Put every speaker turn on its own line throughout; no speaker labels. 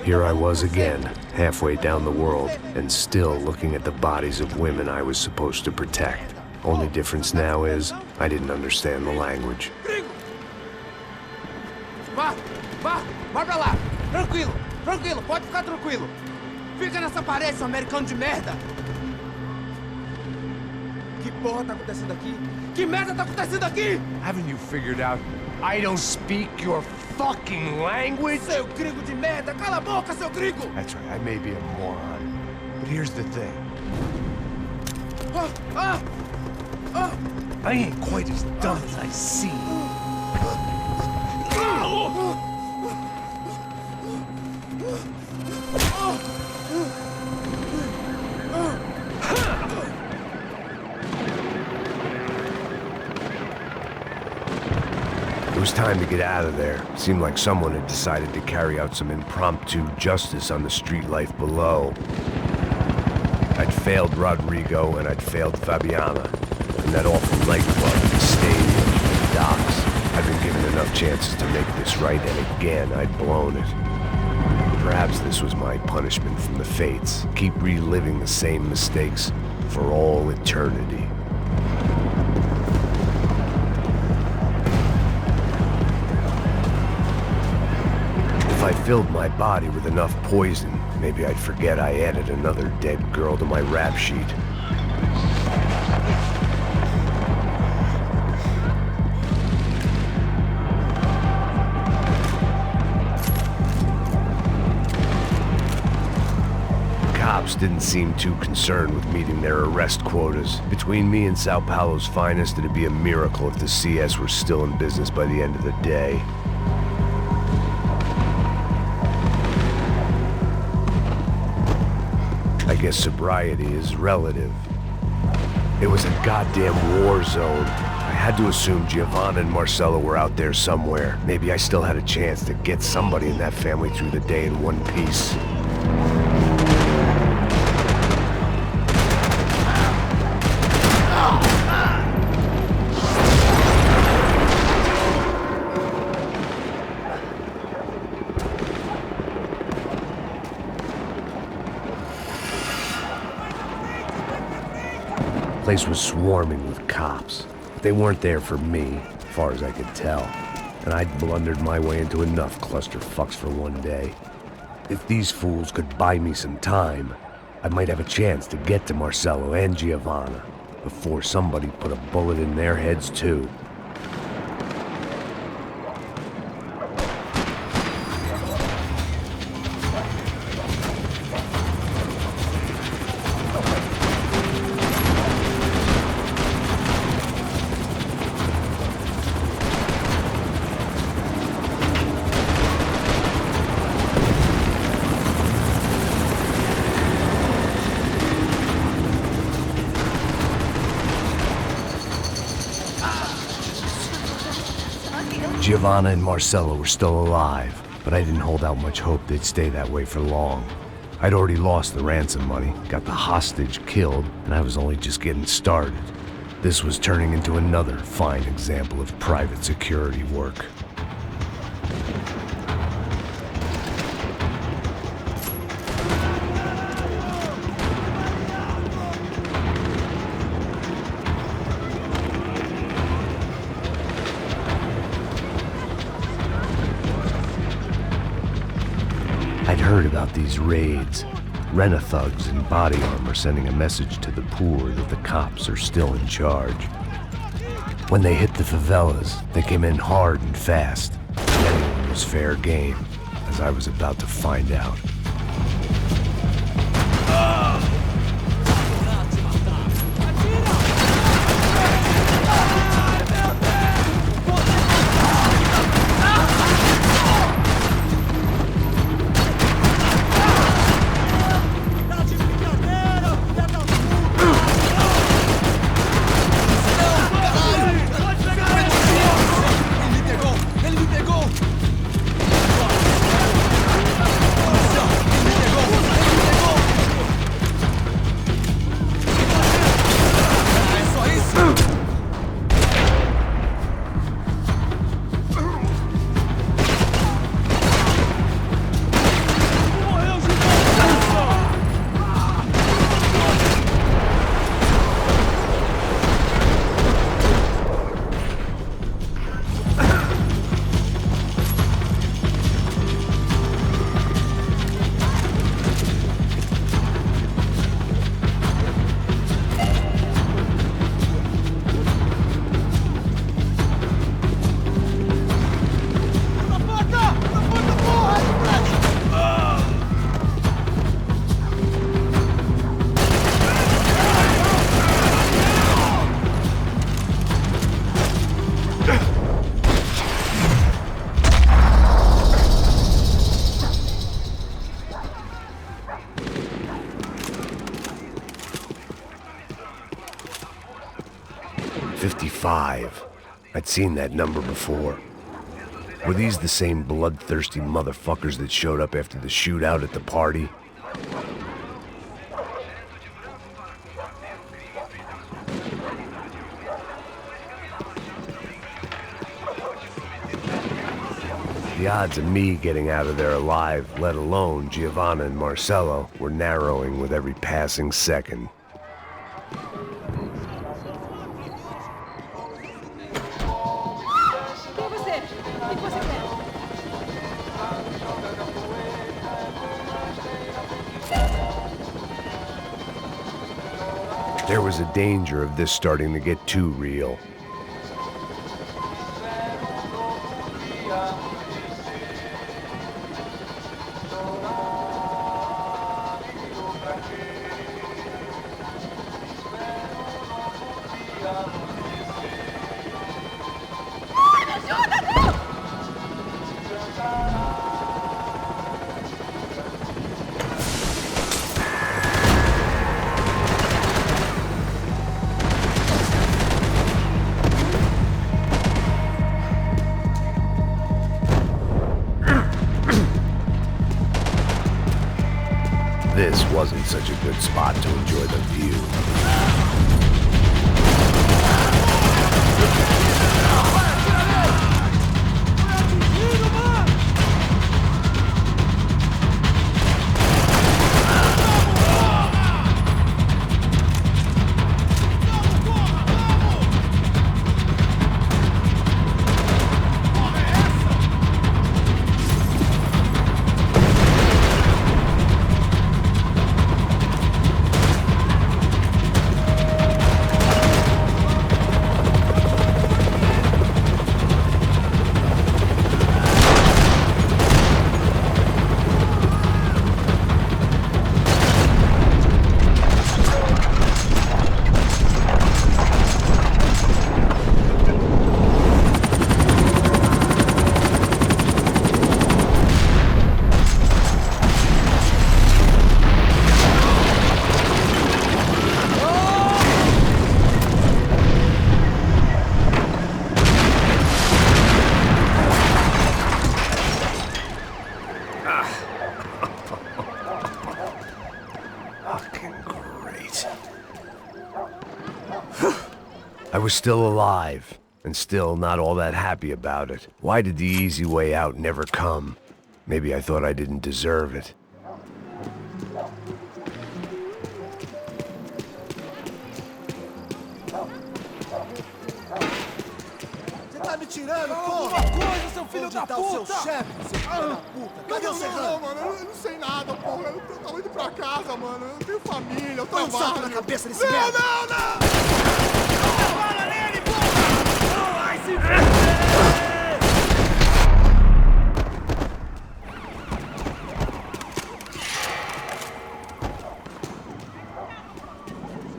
Here I was again, halfway down the world, and still looking at the bodies of women I was supposed to protect. Only difference now is, I didn't understand the language.
Vai pra lá! Tranquilo, tranquilo, pode ficar tranquilo! Fica nessa parede, seu americano de merda! Que porra tá acontecendo aqui? Que merda tá acontecendo aqui?
Haven't you figured out I don't speak your fucking language?
Seu gringo de merda! Cala a boca, seu gringo!
That's right, I may be a moron, but here's the thing. I ain't quite as dumb as I seem.
It was time to get out of there. Seemed like someone had decided to carry out some impromptu justice on the street life below. I'd failed Rodrigo and I'd failed Fabiana. And that awful nightclub, the stadium, the docks. I'd been given enough chances to make this right, and again I'd blown it. Perhaps this was my punishment from the fates. Keep reliving the same mistakes for all eternity. If I filled my body with enough poison, maybe I'd forget I added another dead girl to my rap sheet. Didn't seem too concerned with meeting their arrest quotas. Between me and Sao Paulo's finest, it'd be a miracle if the CS were still in business by the end of the day. I guess sobriety is relative. It was a goddamn war zone. I had to assume Giovanna and Marcelo were out there somewhere. Maybe I still had a chance to get somebody in that family through the day in one piece. The place was swarming with cops. They weren't there for me, as far as I could tell, and I'd blundered my way into enough clusterfucks for one day. If these fools could buy me some time, I might have a chance to get to Marcelo and Giovanna before somebody put a bullet in their heads too. Giovanna and Marcelo were still alive, but I didn't hold out much hope they'd stay that way for long. I'd already lost the ransom money, got the hostage killed, and I was only just getting started. This was turning into another fine example of private security work. I'd heard about these raids. Rent-a-thugs in body armor sending a message to the poor that the cops are still in charge. When they hit the favelas, they came in hard and fast. Anyone was fair game, as I was about to find out. 5. I'd seen that number before. Were these the same bloodthirsty motherfuckers that showed up after the shootout at the party? The odds of me getting out of there alive, let alone Giovanna and Marcello, were narrowing with every passing second. There was a danger of this starting to get too real. This wasn't such a good spot to enjoy the view. I was still alive, and still not all that happy about it. Why did the easy way out never come? Maybe I thought I didn't deserve it.
Você tá me tirando, porra? Alguma coisa, seu filho da puta! Onde tá o seu chefe, seu filho da puta? Cadê o Serrano?
Não, mano, eu não sei nada, porra. Eu tô indo pra casa, mano. Eu tenho família, eu
Põe um
trabalho.
saco na cabeça desse
Não,
merda!
não!
Bala nele, porra! Não vai se ver!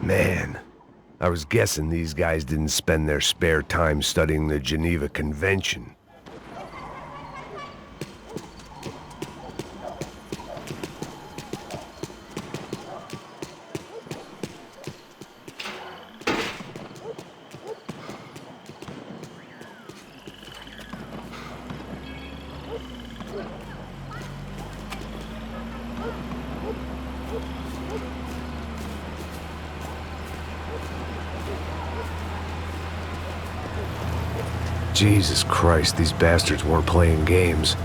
Man, I was guessing these guys didn't spend their spare time studying the Geneva Convention. Jesus Christ, these bastards weren't playing games.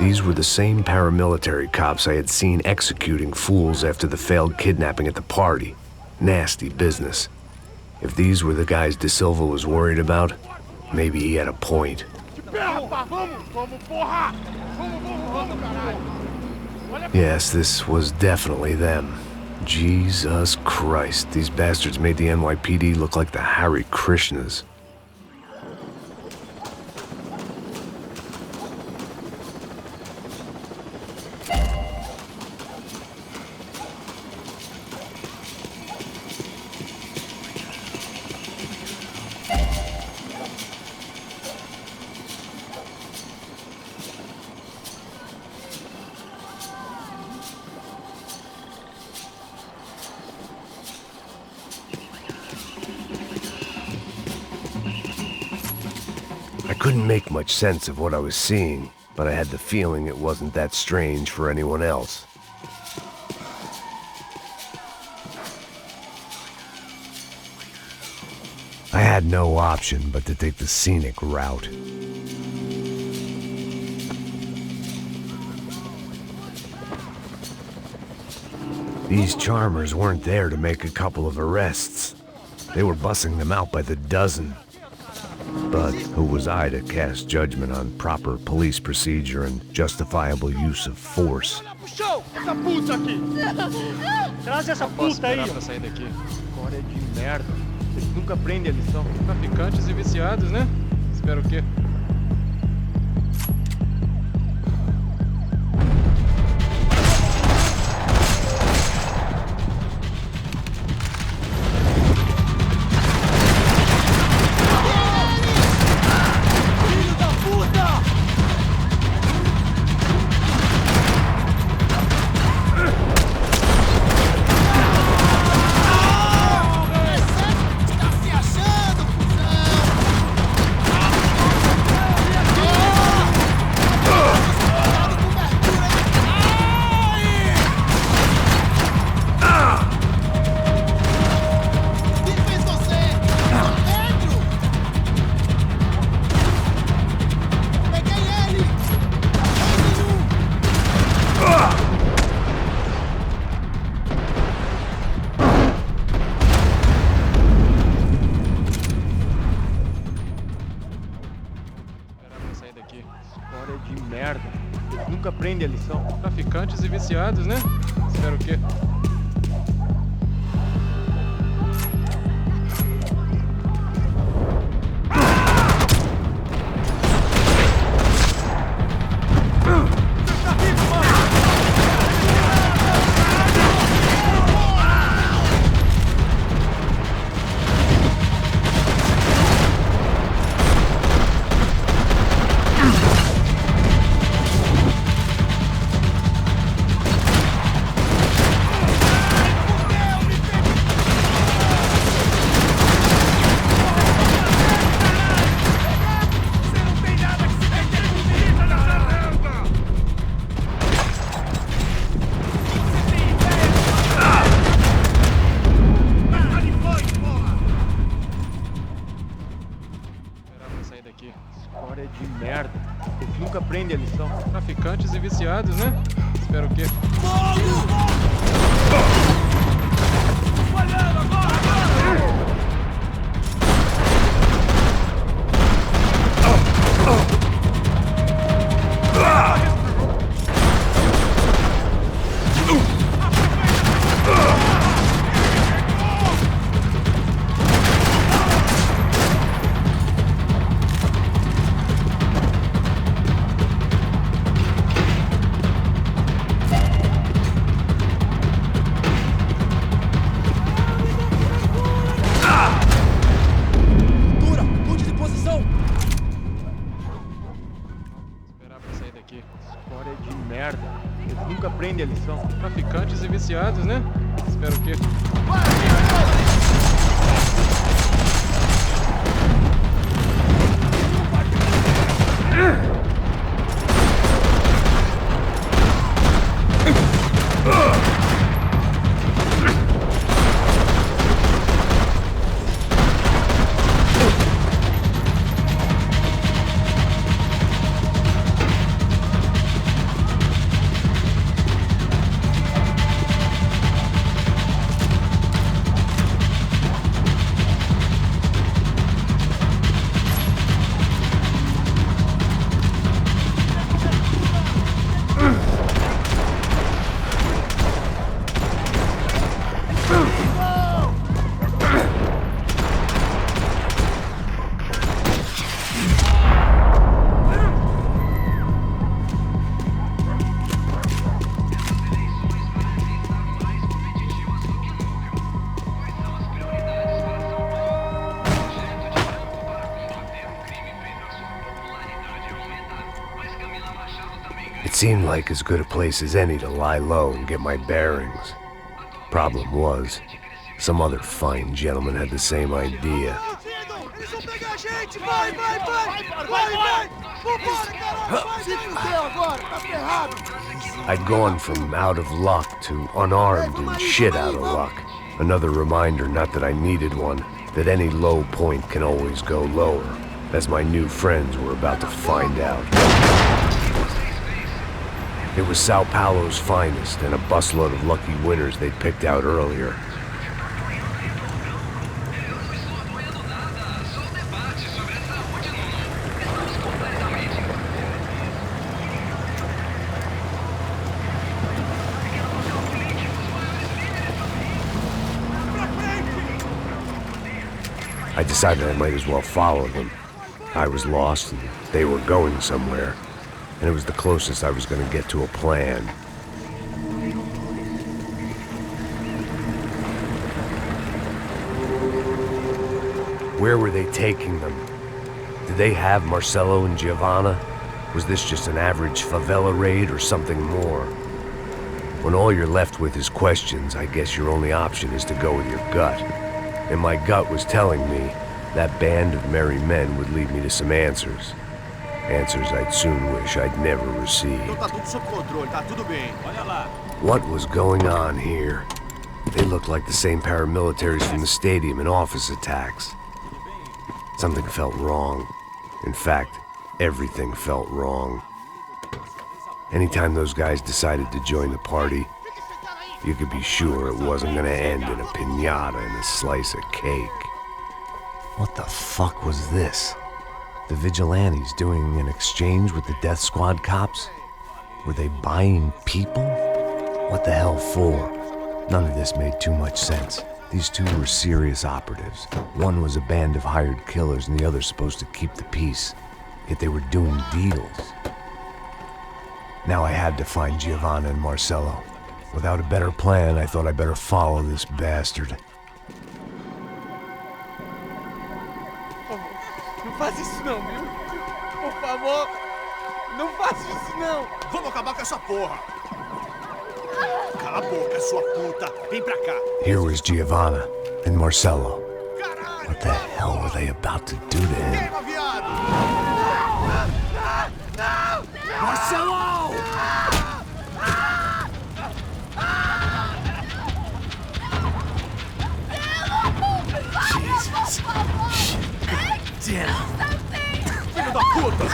These were the same paramilitary cops I had seen executing fools after the failed kidnapping at the party. Nasty business. If these were the guys De Silva was worried about, maybe he had a point. Yes, this was definitely them. Jesus Christ, these bastards made the NYPD look like the Hare Krishnas. couldn't make much sense of what I was seeing, but I had the feeling it wasn't that strange for anyone else. I had no option but to take the scenic route. These charmers weren't there to make a couple of arrests. They were bussing them out by the dozen. But who was I to cast judgment on proper police procedure and justifiable use of force?
Essa puta aqui! Traz essa puta aí! Pra sair daqui. História de merda. Eles nunca aprendem a lição. Traficantes e viciados, né? Espero o quê? História de merda. Eles nunca aprendem a lição. Traficantes e viciados, né? Espero o quê? História de merda. Eles nunca aprendem a lição. Traficantes e viciados, né? Espero o quê? História de merda. Eles nunca aprendem a lição. Traficantes e viciados, né? Espero o quê?
It seemed like as good a place as any to lie low and get my bearings. Problem was, some other fine gentleman had the same idea.
Eles vão pegar a gente! Vai, vai, vai! Vai, vai! Vambora, caralho! Vai, se fudeu agora! Tá ferrado!
I'd gone from out of luck to unarmed and shit out of luck. Another reminder, not that I needed one, that any low point can always go lower, as my new friends were about to find out. It was Sao Paulo's finest and a busload of lucky winners they'd picked out earlier. I decided I might as well follow them. I was lost and they were going somewhere, and it was the closest I was going to get to a plan. Where were they taking them? Did they have Marcelo and Giovanna? Was this just an average favela raid or something more? When all you're left with is questions, I guess your only option is to go with your gut. And my gut was telling me that band of merry men would lead me to some answers. Answers I'd soon wish I'd never received.
Tá tudo sob controle, tá tudo bem. Olha lá.
What was going on here? They looked like the same paramilitaries from the stadium in office attacks. Something felt wrong. In fact, everything felt wrong. Anytime those guys decided to join the party, you could be sure it wasn't gonna end in a piñata and a slice of cake. What the fuck was this? The vigilantes doing an exchange with the death squad cops? Were they buying people? What the hell for? None of this made too much sense. These two were serious operatives. One was a band of hired killers and the other supposed to keep the peace. Yet they were doing deals. Now I had to find Giovanna and Marcelo. Without a better plan, I thought I'd better follow this bastard.
Não faz isso não, viu? Por favor, não faz isso não.
Vamos acabar com essa porra! Cala a boca, sua puta! Vem pra cá!
Here was Giovanna and Marcelo. What the hell were they about to do to him?
Queima, viado!
Marcelo! Jesus. Shit. Damn.
Filho da puta!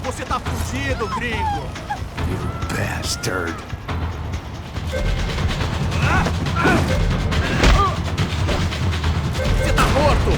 Você tá fugido, gringo!
You bastard.
Você tá morto!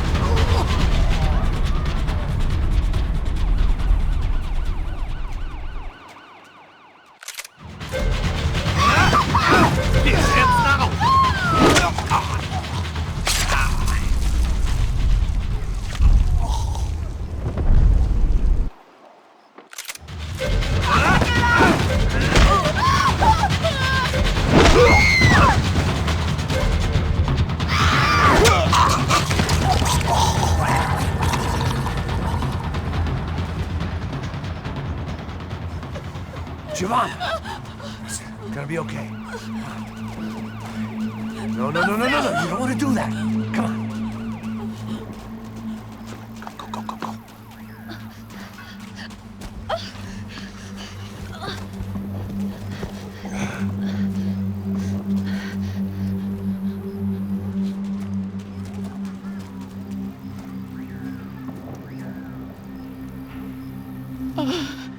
Giovanna! It's gonna be okay. No. You don't want to do that. Come on. Go.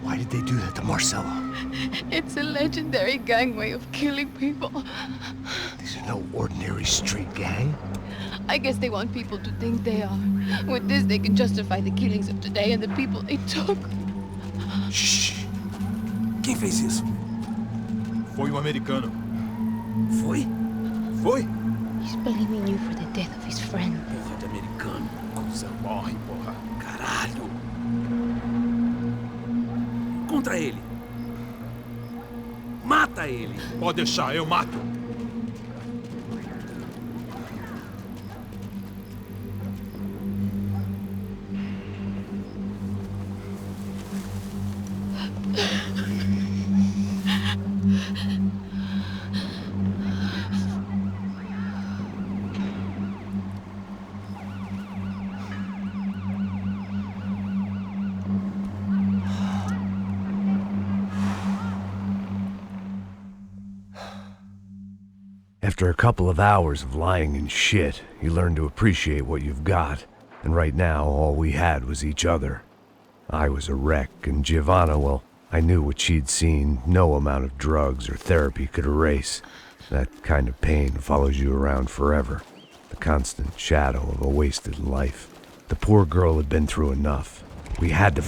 Why did they do that to Marcelo?
It's a legendary gang way of killing people.
These are no ordinary street gang.
I guess they want people to think they are. With this, they can justify the killings of today and the people they took.
Shh! Quem fez isso? Foi americano. Foi?
He's blaming you for the death of his friend.
Porra de americano. Coisa morre, porra. Caralho. Contra ele. Mata ele. Pode deixar, eu mato.
After a couple of hours of lying in shit, you learn to appreciate what you've got. And right now, all we had was each other. I was a wreck, and Giovanna, well, I knew what she'd seen no amount of drugs or therapy could erase. That kind of pain follows you around forever. The constant shadow of a wasted life. The poor girl had been through enough. We had to